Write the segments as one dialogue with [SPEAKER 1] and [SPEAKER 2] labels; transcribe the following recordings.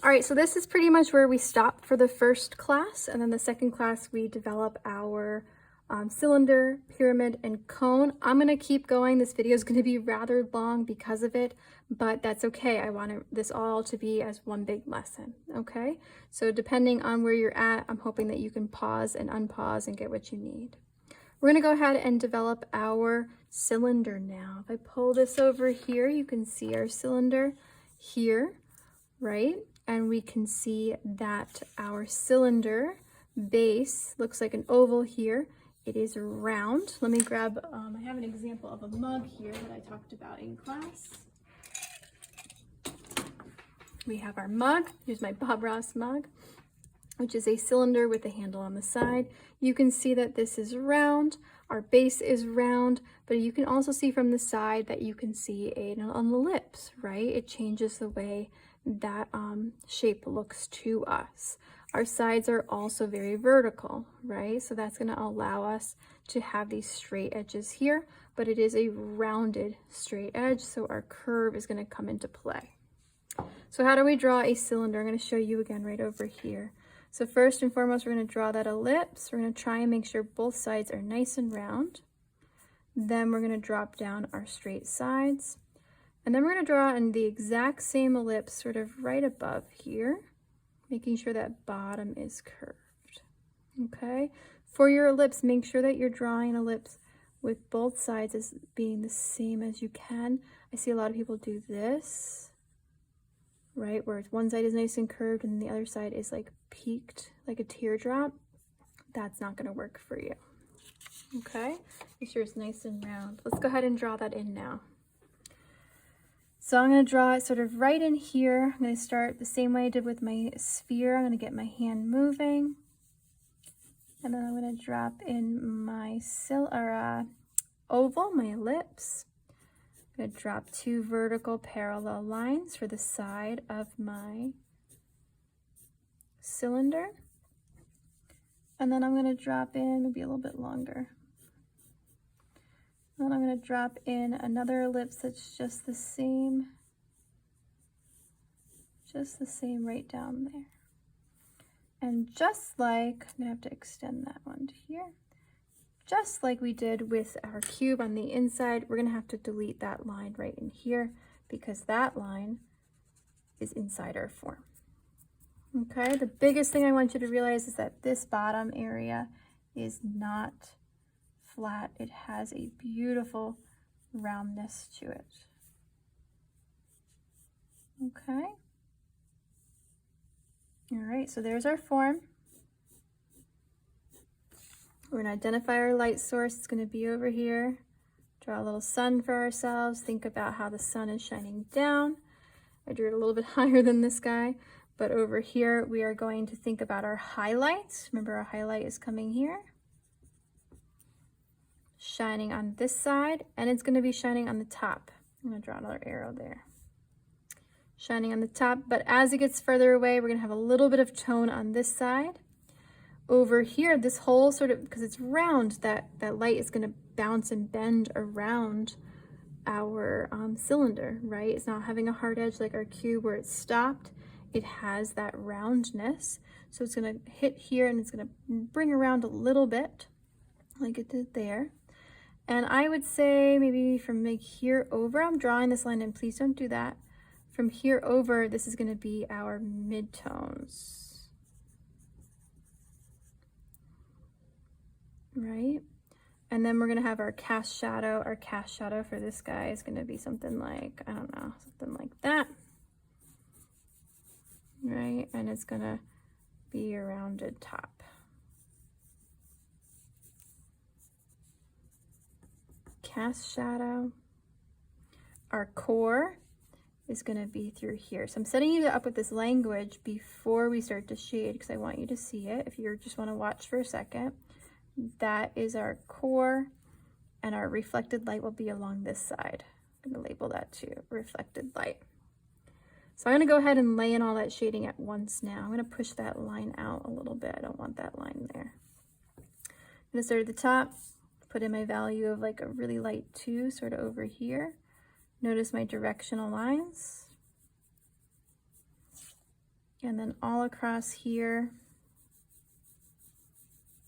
[SPEAKER 1] All right, so this is pretty much where we stop for the first class, and then the second class we develop our cylinder, pyramid, and cone. I'm gonna keep going. This video is gonna be rather long because of it, but that's okay. I want this all to be as one big lesson, okay? So depending on where you're at, I'm hoping that you can pause and unpause and get what you need. We're gonna go ahead and develop our cylinder now. If I pull this over here, you can see our cylinder here, right? And we can see that our cylinder base looks like an oval here. It is round. Let me grab, I have an example of a mug here that I talked about in class. We have our mug. Here's my Bob Ross mug, which is a cylinder with a handle on the side. You can see that this is round. Our base is round, but you can also see from the side that you can see an ellipse, right? It changes the way that shape looks to us. Our sides are also very vertical, right? So that's going to allow us to have these straight edges here, but it is a rounded straight edge, so our curve is going to come into play. So how do we draw a cylinder? I'm going to show you again right over here. So first and foremost, we're going to draw that ellipse. We're going to try and make sure both sides are nice and round. Then we're going to drop down our straight sides. And then we're going to draw in the exact same ellipse sort of right above here, making sure that bottom is curved. Okay? For your ellipse, make sure that you're drawing an ellipse with both sides as being the same as you can. I see a lot of people do this, right? Where one side is nice and curved and the other side is like peaked, like a teardrop. That's not going to work for you. Okay? Make sure it's nice and round. Let's go ahead and draw that in now. So I'm going to draw it sort of right in here. I'm going to start the same way I did with my sphere. I'm going to get my hand moving. And then I'm going to drop in my oval, my ellipse. I'm going to drop 2 vertical parallel lines for the side of my cylinder. And then I'm going to drop in, maybe a little bit longer. Then I'm going to drop in another ellipse that's just the same right down there. And just like, I'm going to have to extend that one to here. Just like we did with our cube on the inside, we're going to have to delete that line right in here because that line is inside our form. Okay, the biggest thing I want you to realize is that this bottom area is not flat. It has a beautiful roundness to it. Okay. All right, so there's our form. We're going to identify our light source. It's going to be over here. Draw a little sun for ourselves. Think about how the sun is shining down. I drew it a little bit higher than this guy, but over here we are going to think about our highlights. Remember, our highlight is coming here, shining on this side, and it's going to be shining on the top. I'm going to draw another arrow there. Shining on the top, but as it gets further away, we're going to have a little bit of tone on this side. Over here, this whole sort of, because it's round, that light is going to bounce and bend around our cylinder, right? It's not having a hard edge like our cube where it's stopped. It has that roundness. So it's going to hit here and it's going to bring around a little bit like it did there. And I would say maybe from like here over, I'm drawing this line, and please don't do that. From here over, this is going to be our midtones. Right? And then we're going to have our cast shadow. Our cast shadow for this guy is going to be something like, I don't know, something like that. Right? And it's going to be a rounded top. Cast shadow. Our core is going to be through here. So I'm setting you up with this language before we start to shade because I want you to see it. If you just want to watch for a second. That is our core, and our reflected light will be along this side. I'm going to label that too, reflected light. So I'm going to go ahead and lay in all that shading at once now. I'm going to push that line out a little bit. I don't want that line there. I'm going to start at the top, put in my value of like a really light 2, sort of over here. Notice my directional lines. And then all across here,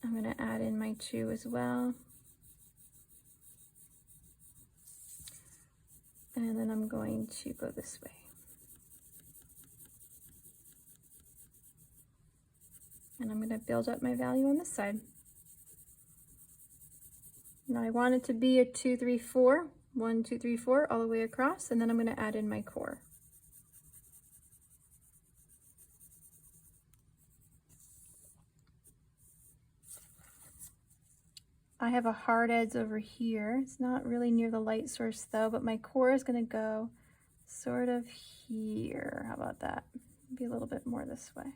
[SPEAKER 1] I'm going to add in my 2 as well. And then I'm going to go this way. And I'm going to build up my value on this side. Now I want it to be a 2, 3, 4, 1, 2, 3, 4 all the way across, and then I'm going to add in my core. I have a hard edge over here. It's not really near the light source though, but my core is going to go sort of here. How about that? Maybe a little bit more this way.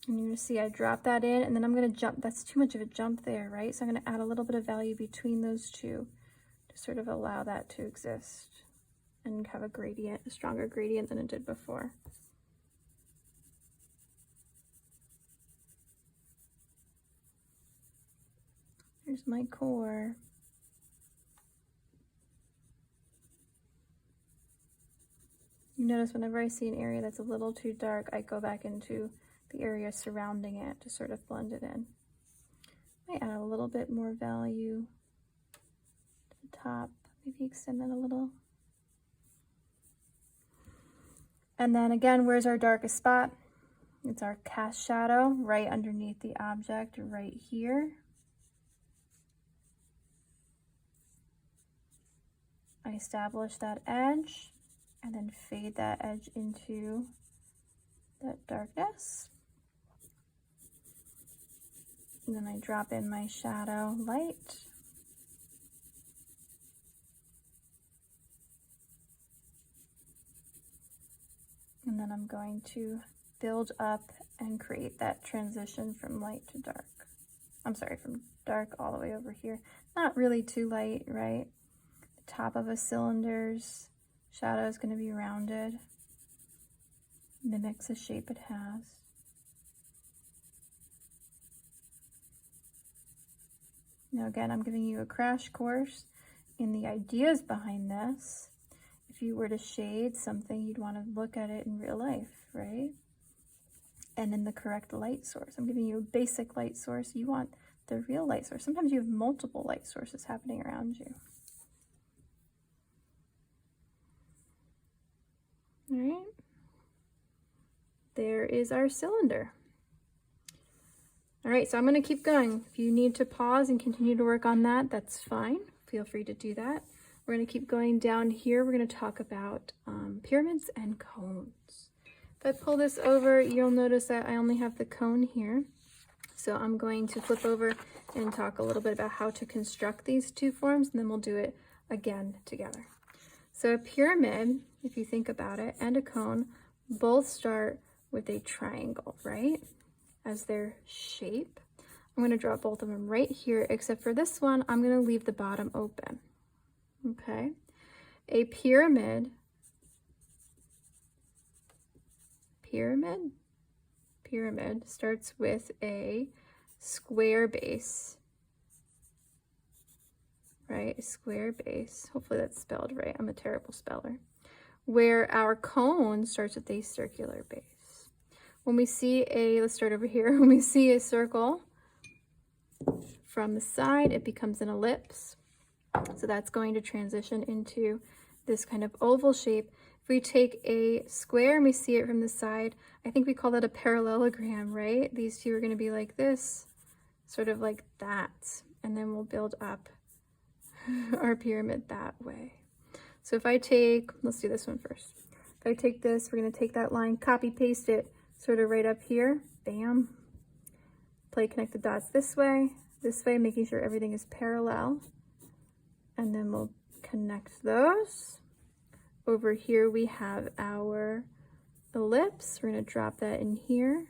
[SPEAKER 1] And you're going to see I drop that in, and then I'm going to jump. That's too much of a jump there, right? So I'm going to add a little bit of value between those two to sort of allow that to exist and have a gradient, a stronger gradient than it did before. Here's my core. You notice whenever I see an area that's a little too dark, I go back into the area surrounding it to sort of blend it in. I add a little bit more value to the top, maybe extend it a little. And then again, where's our darkest spot? It's our cast shadow right underneath the object right here. I establish that edge and then fade that edge into that darkness. And then I drop in my shadow light. And then I'm going to build up and create that transition from light to dark. I'm sorry, from dark all the way over here. Not really too light, right? The top of a cylinder's shadow is going to be rounded. Mimics the shape it has. Now again, I'm giving you a crash course in the ideas behind this. If you were to shade something, you'd want to look at it in real life, right? And in the correct light source. I'm giving you a basic light source. You want the real light source. Sometimes you have multiple light sources happening around you. All right. There is our cylinder. All right, so I'm going to keep going. If you need to pause and continue to work on that, that's fine. Feel free to do that. We're going to keep going down here. We're going to talk about pyramids and cones. If I pull this over, you'll notice that I only have the cone here. So I'm going to flip over and talk a little bit about how to construct these two forms, and then we'll do it again together. So a pyramid, if you think about it, and a cone both start with a triangle, right? As their shape. I'm going to draw both of them right here, except for this one, I'm going to leave the bottom open. Okay. A pyramid starts with a square base, right? A square base. Hopefully that's spelled right. I'm a terrible speller. Where our cone starts with a circular base. When we see let's start over here. When we see a circle from the side, it becomes an ellipse. So that's going to transition into this kind of oval shape. If we take a square and we see it from the side, I think we call that a parallelogram, right? These two are going to be like this, sort of like that. And then we'll build up our pyramid that way. So if I take, let's do this one first. If I take this, we're going to take that line, copy paste it sort of right up here, bam. Connect the dots this way, making sure everything is parallel. And then we'll connect those. Over here we have our ellipse. We're going to drop that in here.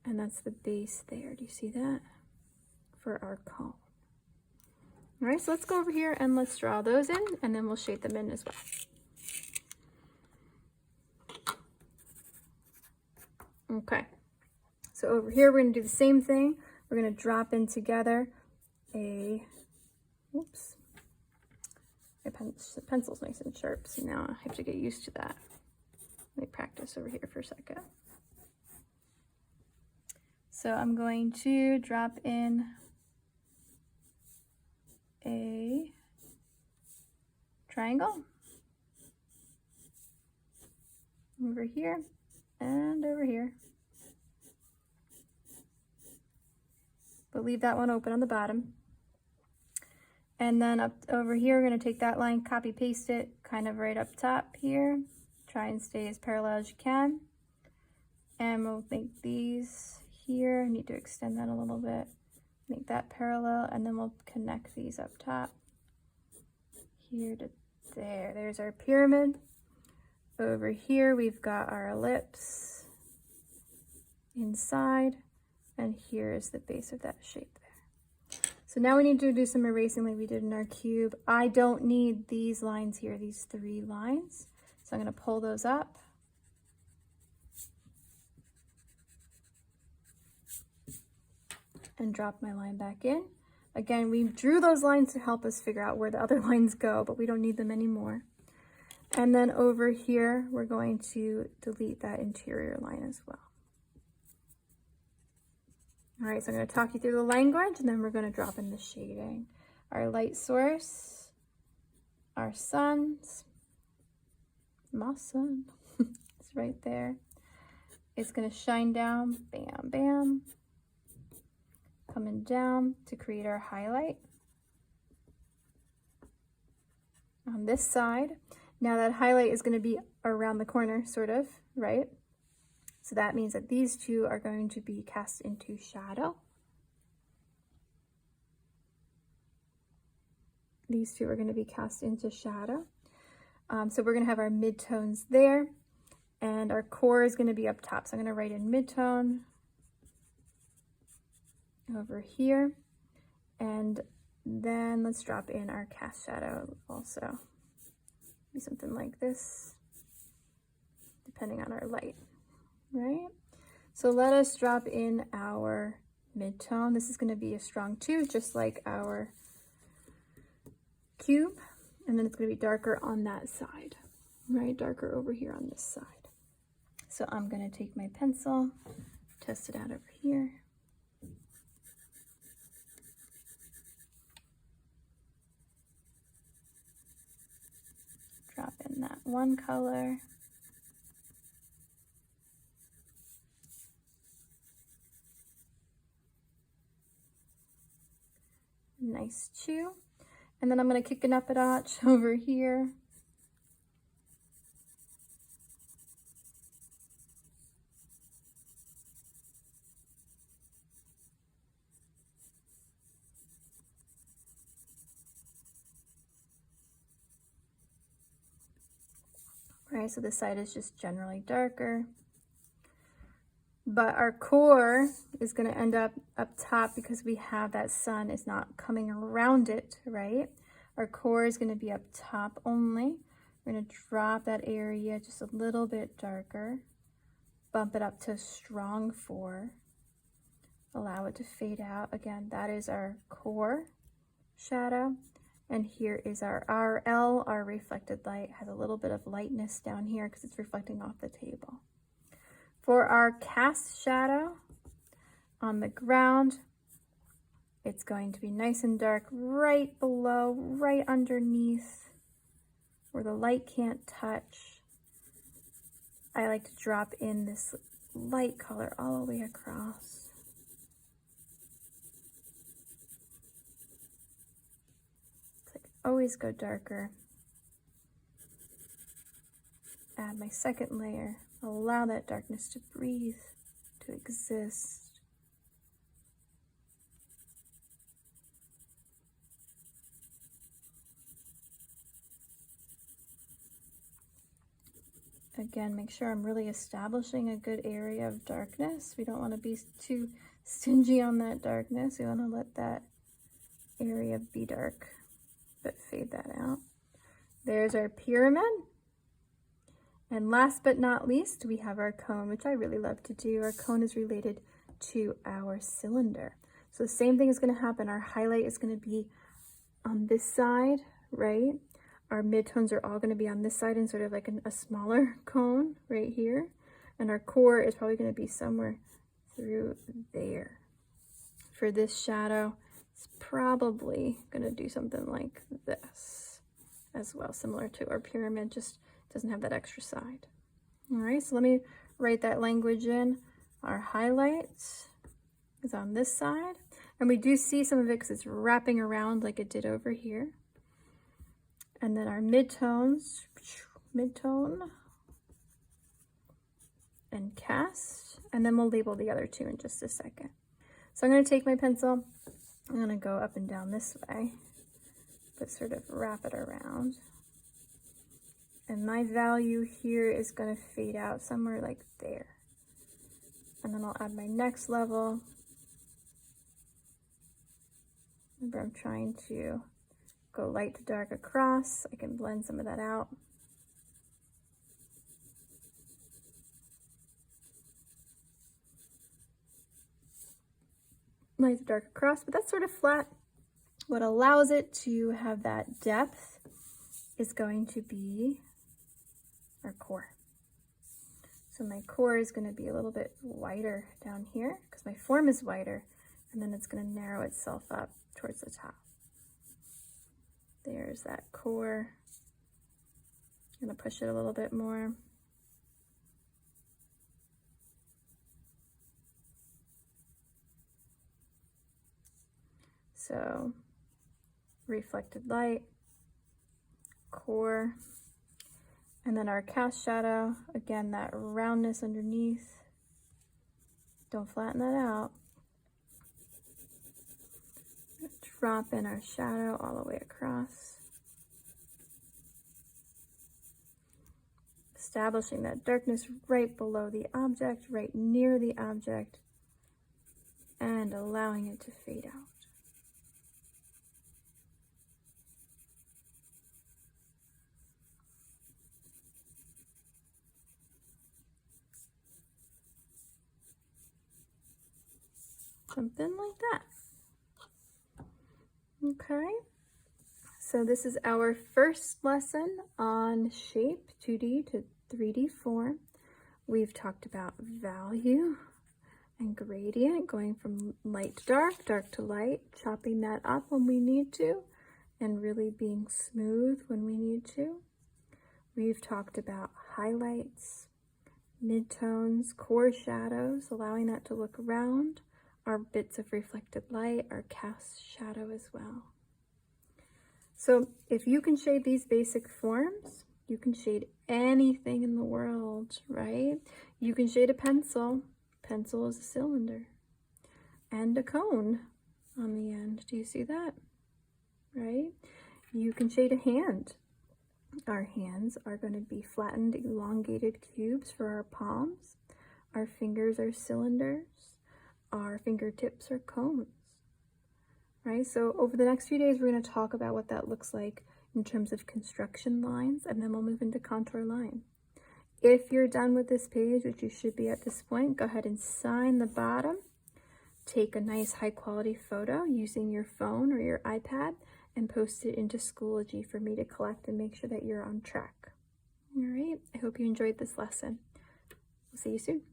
[SPEAKER 1] And that's the base there. Do you see that? For our cone. All right, so let's go over here and let's draw those in, and then we'll shape them in as well. Okay, so over here we're going to do the same thing. we're going to drop in together a, whoops, my pencil's nice and sharp, so now I have to get used to that. Let me practice over here for a second. So I'm going to drop in a triangle over here and over here. But leave that one open on the bottom. And then up over here, we're going to take that line, copy paste it kind of right up top here. Try and stay as parallel as you can. And we'll make these here. I need to extend that a little bit. Make that parallel, and then we'll connect these up top. Here to there. There's our pyramid. Over here, we've got our ellipse inside. And here is the base of that shape there. So now we need to do some erasing like we did in our cube. I don't need these lines here, these 3 lines. So I'm going to pull those up. And drop my line back in. Again, we drew those lines to help us figure out where the other lines go, but we don't need them anymore. And then over here, we're going to delete that interior line as well. All right, so I'm going to talk you through the language, and then we're going to drop in the shading. Our light source, our suns, my sun, it's right there. It's going to shine down, bam, bam, coming down to create our highlight on this side. Now that highlight is going to be around the corner, sort of, right? So that means that these two are going to be cast into shadow. These two are going to be cast into shadow. So we're going to have our midtones there, and our core is going to be up top. So I'm going to write in midtone over here, and then let's drop in our cast shadow also. Be something like this, depending on our light. Right? So let us drop in our midtone. This is going to be a strong 2, just like our cube. And then it's going to be darker on that side, right? Darker over here on this side. So I'm going to take my pencil, test it out over here. Drop in that one color. Nice 2. And then I'm going to kick it up a notch over here. Right, so this side is just generally darker. But our core is going to end up top because we have that sun is not coming around it, right? Our core is going to be up top only. We're going to drop that area just a little bit darker. Bump it up to strong 4. Allow it to fade out. Again, that is our core shadow. And here is our RL, our reflected light. Has a little bit of lightness down here because it's reflecting off the table. For our cast shadow on the ground, it's going to be nice and dark right below, right underneath where the light can't touch. I like to drop in this light color all the way across. It's like always go darker. Add my second layer. Allow that darkness to breathe, to exist. Again, make sure I'm really establishing a good area of darkness. We don't want to be too stingy on that darkness. We want to let that area be dark, but fade that out. There's our pyramid. And last but not least, we have our cone, which I really love to do. Our cone is related to our cylinder. So the same thing is going to happen. Our highlight is going to be on this side, right? Our midtones are all going to be on this side in sort of like a smaller cone right here. And our core is probably going to be somewhere through there. For this shadow, it's probably going to do something like this as well, similar to our pyramid, just doesn't have that extra side. All right, so let me write that language in. Our highlight is on this side, and we do see some of it because it's wrapping around like it did over here. And then our midtones, midtone and cast, and then we'll label the other two in just a second. So I'm going to take my pencil, I'm going to go up and down this way, but sort of wrap it around. And my value here is going to fade out somewhere like there. And then I'll add my next level. Remember, I'm trying to go light to dark across. I can blend some of that out. Light to dark across, but that's sort of flat. What allows it to have that depth is going to be our core. So my core is going to be a little bit wider down here because my form is wider, and then it's going to narrow itself up towards the top. There's that core. I'm going to push it a little bit more. So reflected light, core, and then our cast shadow, again, that roundness underneath. Don't flatten that out. Drop in our shadow all the way across. Establishing that darkness right below the object, right near the object, and allowing it to fade out. Something like that. Okay, so this is our first lesson on shape, 2D to 3D form. We've talked about value and gradient, going from light to dark, dark to light, chopping that up when we need to, and really being smooth when we need to. We've talked about highlights, midtones, core shadows, allowing that to look round, our bits of reflected light, our cast shadow as well. So if you can shade these basic forms, you can shade anything in the world, right? You can shade a pencil. Pencil is a cylinder. And a cone on the end. Do you see that? Right? You can shade a hand. Our hands are going to be flattened, elongated cubes for our palms. Our fingers are cylinders. Our fingertips are cones, right? So over the next few days, we're going to talk about what that looks like in terms of construction lines, and then we'll move into contour line. If you're done with this page, which you should be at this point, go ahead and sign the bottom. Take a nice high quality photo using your phone or your iPad and post it into Schoology for me to collect and make sure that you're on track. All right, I hope you enjoyed this lesson. We'll see you soon.